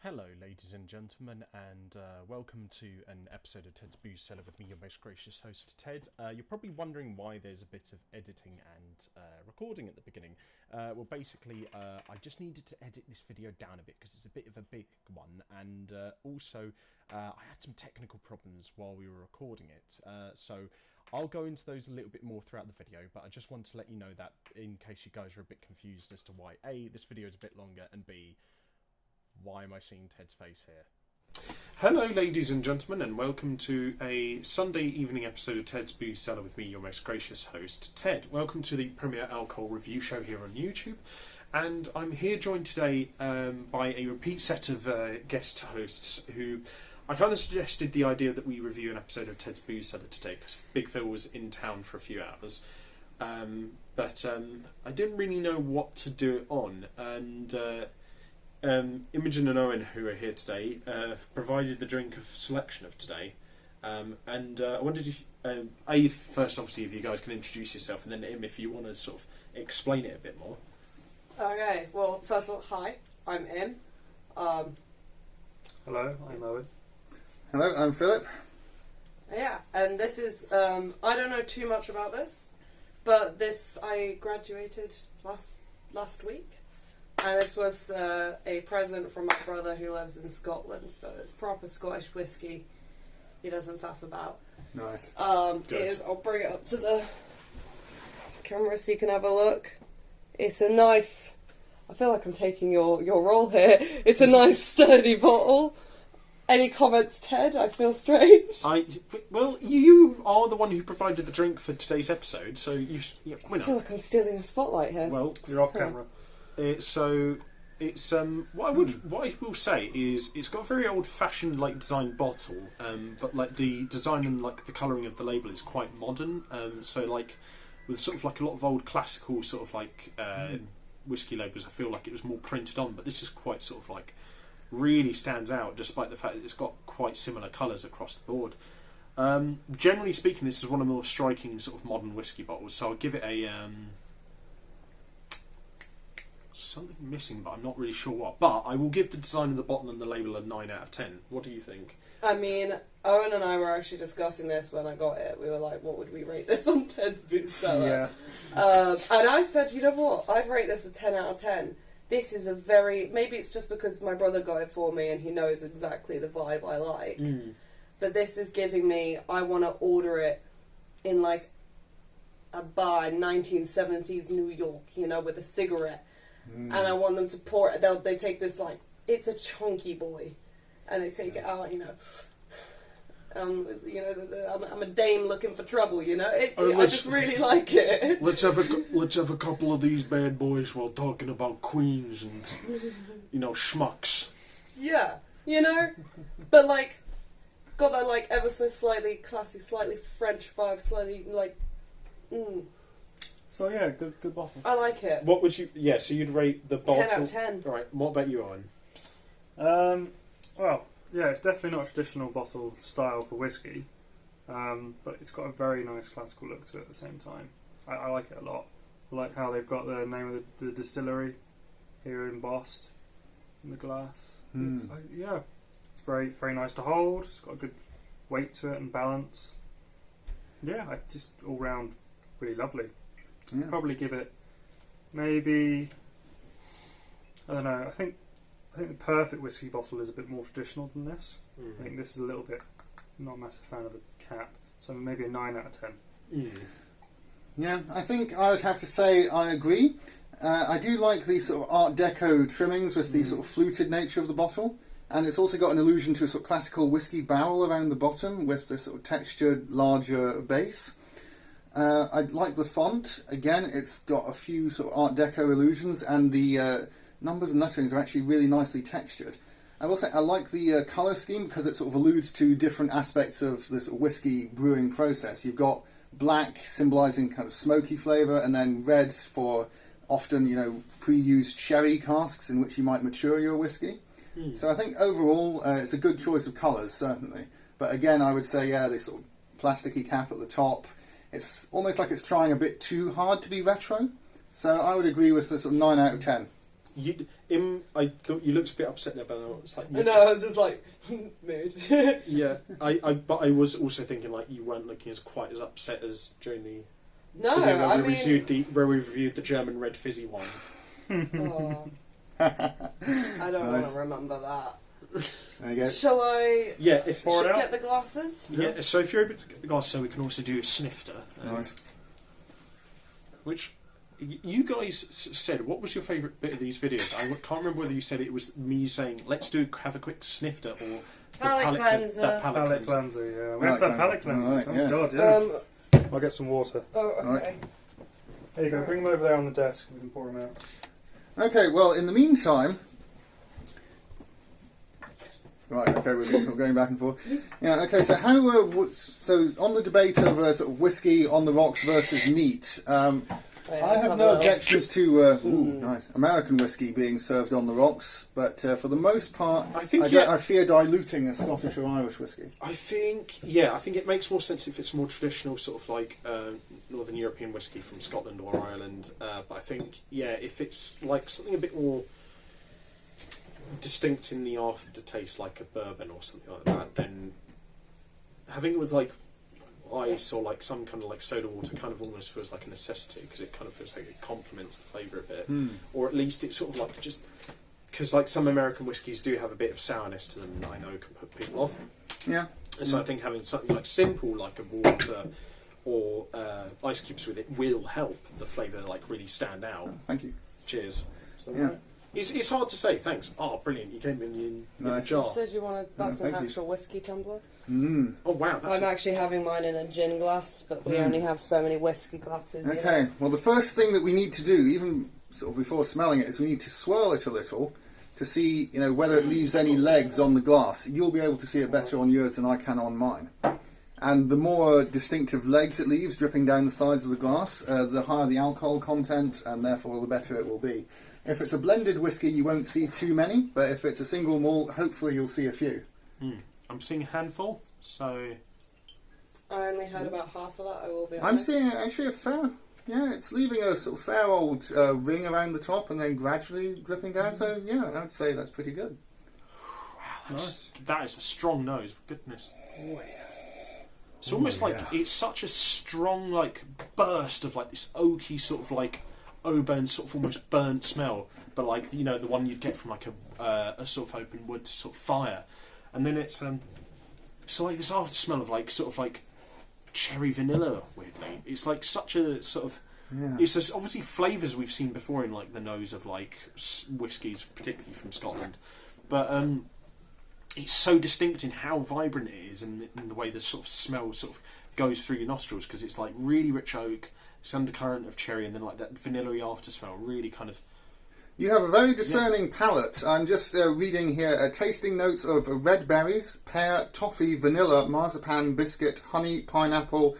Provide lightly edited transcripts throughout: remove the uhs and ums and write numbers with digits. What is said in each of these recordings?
Hello, ladies and gentlemen, and welcome to an episode of Ted's Booze Cellar with me, your most gracious host, Ted. You're probably wondering why there's a bit of editing and recording at the beginning. I just needed to edit this video down a bit because it's a bit of a big one, and also I had some technical problems while we were recording it. So I'll go into those a little bit more throughout the video, but I just wanted to let you know that in case you guys are a bit confused as to why A, this video is a bit longer, and B, why am I seeing Ted's face here? Hello, ladies and gentlemen, and welcome to a Sunday evening episode of Ted's Booze Cellar with me, your most gracious host, Ted. Welcome to the premier alcohol review show here on YouTube, and I'm here joined today by a repeat set of guest hosts who I kind of suggested the idea that we review an episode of Ted's Booze Cellar today because Big Phil was in town for a few hours, but I didn't really know what to do it on, and Imogène and Eoin, who are here today, provided the drink of selection of today. I wondered if, first, obviously, if you guys can introduce yourself, and then Im, if you want to sort of explain it a bit more. Okay, well, first of all, hi, I'm Im. Hello, I'm Eoin. Hello, I'm Philip. Yeah, and this is, I don't know too much about this, but I graduated last week. And this was a present from my brother who lives in Scotland, so it's proper Scottish whiskey. He doesn't faff about. Nice. I'll bring it up to the camera so you can have a look. It's a nice, I feel like I'm taking your role here. It's a nice sturdy bottle. Any comments, Ted? I feel strange. Well, you are the one who provided the drink for today's episode, so you I feel like I'm stealing a spotlight here. Well, You're off camera. What I will say is it's got a very old-fashioned design bottle, but the design and the colouring of the label is quite modern. With sort of a lot of old classical sort of whiskey labels, I feel like it was more printed on. But this is quite sort of really stands out, despite the fact that it's got quite similar colours across the board. Generally speaking, this is one of the more striking sort of modern whiskey bottles. So I'll give it a something missing, but I'm not really sure what. But I will give the design of the bottle and the label a 9 out of 10. What do you think? I mean, Owen and I were actually discussing this when I got it. We were like, what would we rate this on Ted's Booze Cellar? Yeah. And I said, you know what? I'd rate this a 10 out of 10. This is maybe it's just because my brother got it for me and he knows exactly the vibe I like. But this is giving me, I want to order it in a bar in 1970s New York, with a cigarette. And I want them to pour it. They take this it's a chunky boy, and they take it out. I'm a dame looking for trouble. I just really like it. Let's have a couple of these bad boys while talking about queens and schmucks. Yeah, but got that ever so slightly classy, slightly French vibe, slightly So yeah, good bottle. I like it. What would you? Yeah, so you'd rate the bottle 10 out of 10. All right. What about you, Owen? Well, yeah, it's definitely not a traditional bottle style for whiskey, but it's got a very nice classical look to it at the same time. I like it a lot. I like how they've got the name of the distillery here embossed in the glass. It's very, very nice to hold. It's got a good weight to it and balance. Yeah, just all round really lovely. Yeah. Probably give it maybe, I don't know, I think the perfect whiskey bottle is a bit more traditional than this. I think this is a little bit, I'm not a massive fan of the cap, so maybe a 9 out of 10. Yeah, I think I would have to say I agree. I do like the sort of Art Deco trimmings with the sort of fluted nature of the bottle, and it's also got an allusion to a sort of classical whiskey barrel around the bottom with the sort of textured larger base. I like the font. Again, it's got a few sort of Art Deco illusions, and the numbers and letterings are actually really nicely textured. I will say I like the colour scheme because it sort of alludes to different aspects of the sort of whiskey brewing process. You've got black symbolising kind of smoky flavour, and then red for often, pre-used sherry casks in which you might mature your whiskey. So I think overall it's a good choice of colours, certainly. But again, I would say, this sort of plasticky cap at the top. It's almost like it's trying a bit too hard to be retro. So I would agree with the sort of 9 out of 10. I thought you looked a bit upset there, but I was like, No, I was just like, mood. yeah. But I was also thinking like you weren't looking as quite as upset as during the No, where I we mean... where we reviewed the German red fizzy wine. Oh, I don't want Nice. to remember that. There you go. Shall I Yeah, if Pour it out. get the glasses? yeah. So if you're able to get the glass, so we can also do a snifter. Nice. Which you guys said, what was your favourite bit of these videos? I can't remember whether you said it was me saying, let's have a quick snifter, or the Palate cleanser. the Palate cleanser, yeah. We have Palate to have palate cleanser. cleansers. Alright, Oh, yeah. God, yeah. I'll get some water. Oh, okay. Right. There you go. Bring them over there on the desk. We can pour them out. Okay, well, in the meantime... Right, okay, we're sort of going back and forth. Yeah, okay, so so on the debate of sort of whiskey on the rocks versus neat, Wait, I let's have a no little- objections to nice American whiskey being served on the rocks, but for the most part, I think I fear diluting a Scottish or Irish whiskey. I think it makes more sense if it's more traditional, sort of like Northern European whiskey from Scotland or Ireland. But I think if it's like something a bit more distinct in the aftertaste, like a bourbon or something like that, then having it with like ice or like some kind of like soda water kind of almost feels like a necessity, because it kind of feels like it complements the flavour a bit, or at least it's sort of like just because like some American whiskies do have a bit of sourness to them that I know can put people off. Yeah. And so I think having something like simple, like a water or ice cubes with it, will help the flavour like really stand out. Thank you. Cheers. So, Yeah. It's hard to say. Thanks. Oh, brilliant! You came in the Nice. jar. You said you wanted... That's an thank you. actual whiskey tumbler. Mm. Oh wow, that's I'm actually having mine in a gin glass, but we only have so many whiskey glasses. you know. Okay, well, the first thing that we need to do, even sort of before smelling it, is we need to swirl it a little to see, whether it leaves any legs on the glass. You'll be able to see it better on yours than I can on mine. And the more distinctive legs it leaves dripping down the sides of the glass, the higher the alcohol content, and therefore the better it will be. If it's a blended whiskey, you won't see too many, but if it's a single malt, hopefully you'll see a few. I'm seeing a handful, so I only had about half of that, I will be I'm honest. seeing actually a fair... Yeah, it's leaving a sort of fair old ring around the top and then gradually dripping down, so yeah, I would say that's pretty good. that is a strong nose. Goodness. It's almost like it's such a strong like burst of like this oaky sort of like Oban sort of almost burnt smell, but like the one you'd get from like a sort of open wood sort of fire, and then it's so like this after smell of like sort of like cherry vanilla. Weirdly, it's like such a sort of it's just obviously flavours we've seen before in like the nose of like whiskies, particularly from Scotland, but it's so distinct in how vibrant it is and in the way the sort of smell sort of goes through your nostrils, because it's like really rich oak, this undercurrent of cherry, and then like that vanilla-y after smell really kind of... You have a very discerning palate. I'm just reading here tasting notes of red berries, pear, toffee, vanilla, marzipan, biscuit, honey, pineapple,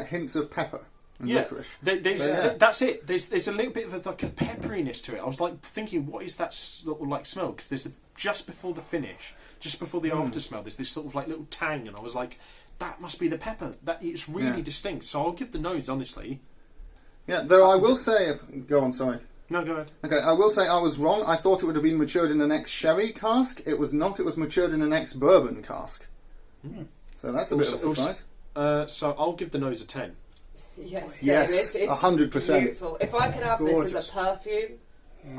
hints of pepper and licorice. That's it. There's a little bit of like a pepperiness to it. I was like thinking, what is that sort of like smell? Because there's just before the finish, just before the after smell, there's this sort of like little tang, and I was like, that must be the pepper. That it's really distinct. So I'll give the nose, honestly. Yeah, though I will say... Go on, sorry. No, go ahead. Okay, I will say I was wrong. I thought it would have been matured in the next sherry cask. It was not. It was matured in the next bourbon cask. So that's a bit of a surprise. So I'll give the nose a 10. Yes, Yes, it's 100%. beautiful. If I could have this Gorgeous. as a perfume,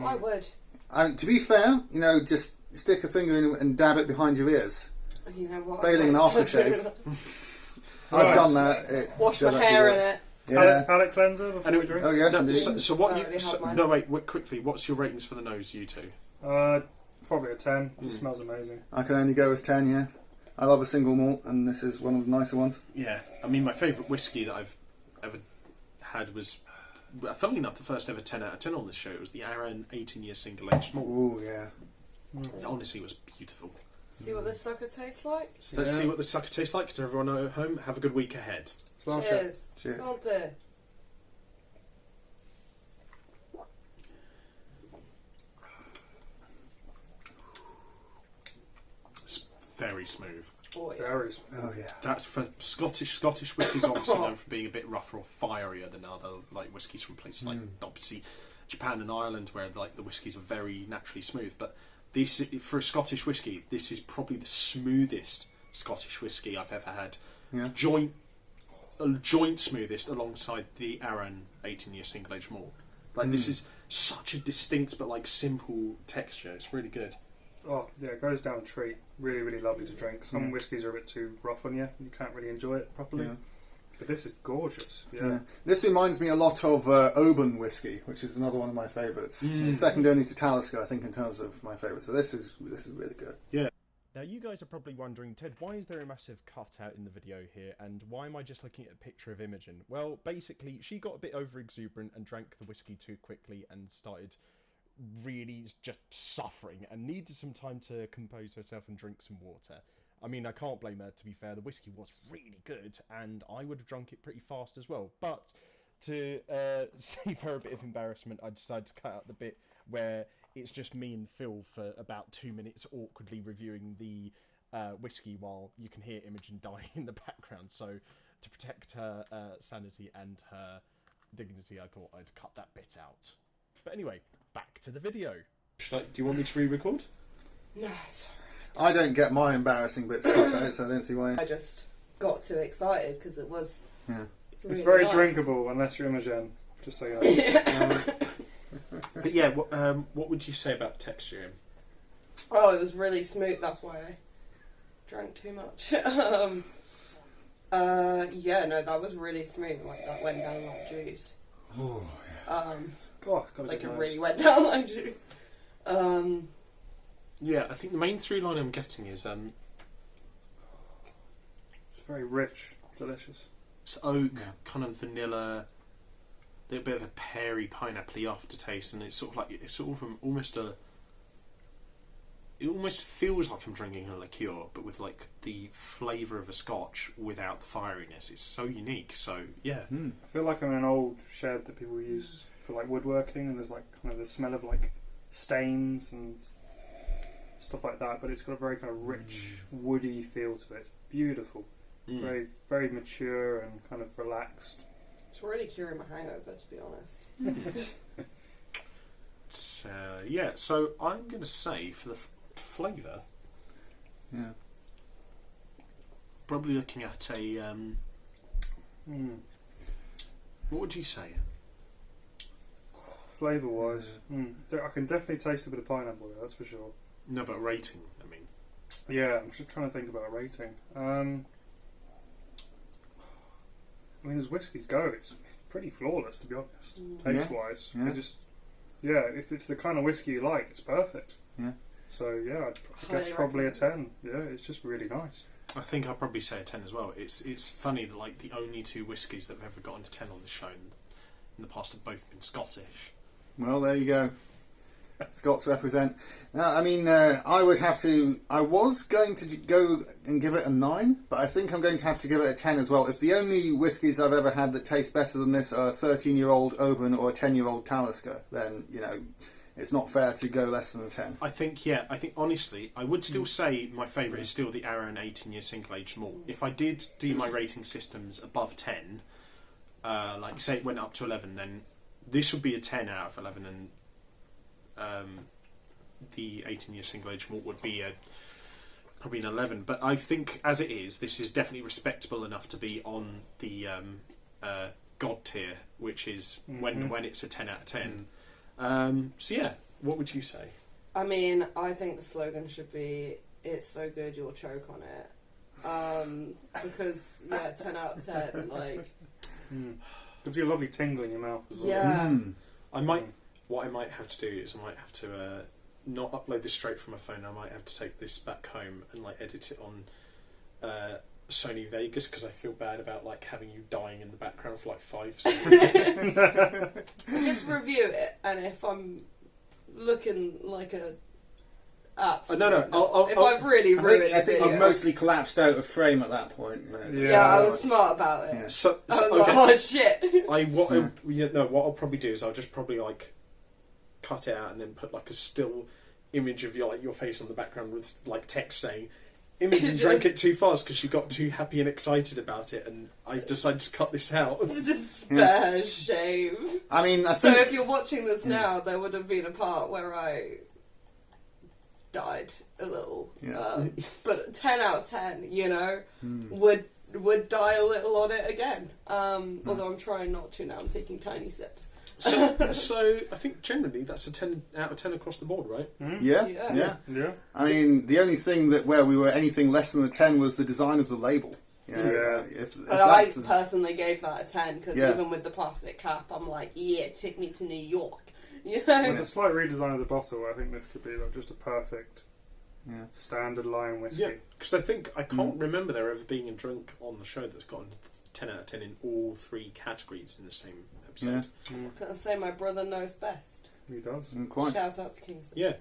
I would. And to be fair, just stick a finger in and dab it behind your ears. You know what? Failing an aftershave. Right. I've done that. It Wash my does actually hair work. in it. Yeah. Palate cleanser before we drink? Oh yes, No, indeed. so what I you... already have mine. no, wait, quickly. What's your ratings for the nose, you two? Probably a 10. It smells amazing. I can only go with 10. Yeah, I love a single malt, and this is one of the nicer ones. Yeah, I mean, my favourite whiskey that I've ever had was, funnily enough, the first ever 10 out of 10 on this show. It was the Aaron 18-year single-aged malt. Oh yeah. It honestly was beautiful. See what this sucker tastes like? So let's see what the sucker tastes like. To everyone at home, have a good week ahead. Cheers. Cheers. Santé. It's very smooth. Oh, yeah. There is. Oh yeah. That's for Scottish whiskies, obviously known for being a bit rougher or fierier than other like whiskies from places like obviously Japan and Ireland, where like the whiskies are very naturally smooth. But this, for a Scottish whisky, this is probably the smoothest Scottish whisky I've ever had. Yeah. Joint smoothest alongside the Arran 18-year single age malt. Like this is such a distinct but like simple texture. It's really good. Oh yeah, it goes down a treat. Really, really lovely to drink. Some whiskies are a bit too rough on you. You can't really enjoy it properly. Yeah. But this is gorgeous. Yeah. This reminds me a lot of Oban whiskey, which is another one of my favourites. Second only to Talisker, I think, in terms of my favourites. So this is really good. Yeah. Now you guys are probably wondering, Ted, why is there a massive cutout in the video here, and why am I just looking at a picture of Imogène? Well, basically, she got a bit over-exuberant and drank the whiskey too quickly and started really just suffering and needed some time to compose herself and drink some water. I mean, I can't blame her, to be fair. The whiskey was really good, and I would have drunk it pretty fast as well. But to save her a bit of embarrassment, I decided to cut out the bit where it's just me and Phil for about 2 minutes awkwardly reviewing the whiskey while you can hear Imogène dying in the background. So to protect her sanity and her dignity, I thought I'd cut that bit out. But anyway, back to the video. Do you want me to re-record? No, sorry. I don't get my embarrassing bits cut out, so I don't see why. I just got too excited because it was. Yeah. Really It's very nice. drinkable unless you're Imogène. Just so you know. But yeah, what would you say about the texture? Oh, it was really smooth. That's why I drank too much. Yeah, no, that was really smooth. Like that went down like juice. Oh, God, it's got to Like be it nice. really went down like juice. Yeah, I think the main through line I'm getting is It's very rich, delicious. it's oak, kind of vanilla, a little bit of a peary, pineapple-y aftertaste, and it's sort of like it almost feels like I'm drinking a liqueur, but with like the flavour of a Scotch without the fieriness. It's so unique. So yeah, I feel like I'm in an old shed that people use for like woodworking, and there's like kind of the smell of like stains and stuff like that, but it's got a very kind of rich, woody feel to it. Beautiful. Very, very mature and kind of relaxed. It's really curing my hangover, to be honest. yeah. So I'm going to say for the flavour, probably looking at a what would you say? Flavour wise, I can definitely taste a bit of pineapple there, that's for sure. No, but rating. I mean, yeah, I'm just trying to think about rating. I mean, as whiskies go, it's pretty flawless, to be honest. Taste wise, if it's the kind of whiskey you like, it's perfect. Yeah. So yeah, I guess probably a 10. Yeah, it's just really nice. I think I'll probably say a 10 as well. It's funny that like the only two whiskies that have ever gotten to 10 on the show in the past have both been Scottish. Well, there you go. Scots represent. Now, I mean, I was going to go and give it a 9, but I think I'm going to have to give it a 10 as well. If the only whiskies I've ever had that taste better than this are a 13-year-old Oban or a 10-year-old Talisker, then, you know, it's not fair to go less than a 10. I think honestly, I would still say my favourite is still the Arran 18-year single-aged malt. If I did do my rating systems above 10, like say it went up to 11, then this would be a 10 out of 11, and the 18-year single-aged malt would be probably an 11. But I think, as it is, this is definitely respectable enough to be on the God tier, which is when it's a 10 out of 10. So yeah, what would you say? I mean, I think the slogan should be, "It's so good you'll choke on it." Because, 10 out of 10, like... Gives you a lovely tingle in your mouth as well. Yeah. What I might have to do is I might have to not upload this straight from my phone. I might have to take this back home and like edit it on Sony Vegas, because I feel bad about like having you dying in the background for like 5 seconds. Just review it, and if I'm looking like a absolute... No. If I've really ruined I think the I've video. mostly collapsed out of frame at that point. Yeah, I was smart about it. Yeah. So I was like, oh shit. what I'll probably do is I'll just probably like cut it out and then put like a still image of your face on the background with like text saying, Imogen drank it too fast because she got too happy and excited about it, and I decided to cut this out. Despair, shame. I mean, I So think... if you're watching this now, there would have been a part where I died a little. Yeah. But 10 out of 10, you know, would die a little on it again. Although I'm trying not to now. I'm taking tiny sips. So I think generally that's a 10 out of 10 across the board, right? Yeah. I mean, the only thing that where we were anything less than a 10 was the design of the label. You know, Yeah. If But I that's personally gave that a 10 because Yeah. even with the plastic cap, I'm like, yeah, take me to New York. You know? With a slight redesign of the bottle, I think this could be like just a perfect standard line whiskey. Yeah, because I can't remember there ever being a drink on the show that's gotten 10 out of 10 in all 3 categories in the same episode. I'm going to say my brother knows best. He does. quite. Shout out to Kingsley. Yeah.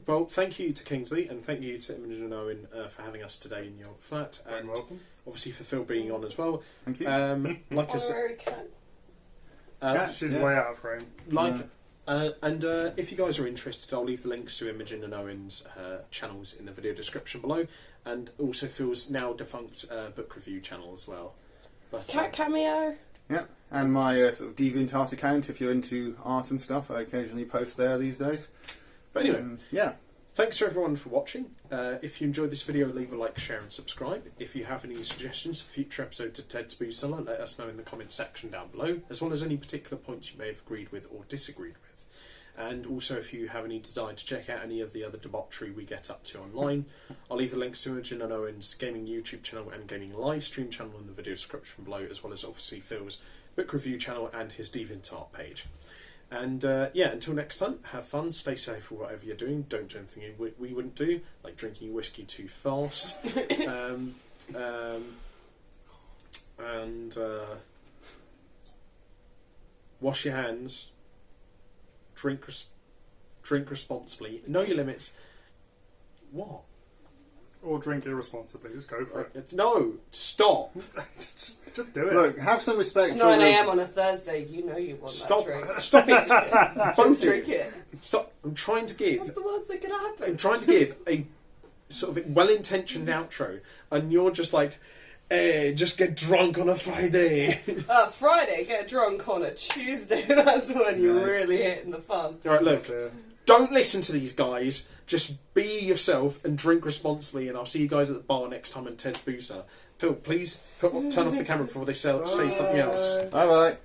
Well, thank you to Kingsley, and thank you to Imogène and Eoin for having us today in your flat, You're and welcome. obviously for Phil being on as well. Thank you. Like I said, Honorary cat. She's yes. way out of frame. If you guys are interested, I'll leave the links to Imogène and Owen's channels in the video description below, and also Phil's now defunct book review channel as well. But, Cat cameo. Yeah, and my sort of DeviantArt account, if you're into art and stuff, I occasionally post there these days. but anyway, Yeah. thanks to everyone for watching. If you enjoyed this video, leave a like, share and subscribe. If you have any suggestions for future episodes of Ted's Booze Cellar, let us know in the comments section down below, as well as any particular points you may have agreed with or disagreed with. And also, if you have any desire to check out any of the other debauchery we get up to online, I'll leave the links to Imogène and Owen's gaming YouTube channel and gaming live stream channel in the video description below, as well as obviously Phil's book review channel and his DeviantArt page. And until next time, have fun, stay safe for whatever you're doing, don't do anything we wouldn't do, like drinking whiskey too fast, and wash your hands. Drink responsibly. Know your limits. What? Or drink irresponsibly. Just go for it. No, stop. Just do it. Look, have some respect It's for 9 the... a.m. on a Thursday. You know you want Stop. that drink. Stop it. Just Both of drink you. it. Stop. I'm trying to give. What's the worst that could happen? I'm trying to give a sort of well-intentioned outro, and you're just like, "Hey, just get drunk on a Friday." Friday, get drunk on a Tuesday. That's when you're Nice. really hitting the fun. All right, look. Don't listen to these guys. Just be yourself and drink responsibly, and I'll see you guys at the bar next time in Ted's Booze Cellar. Phil, please turn off the camera before they say something else. Bye-bye.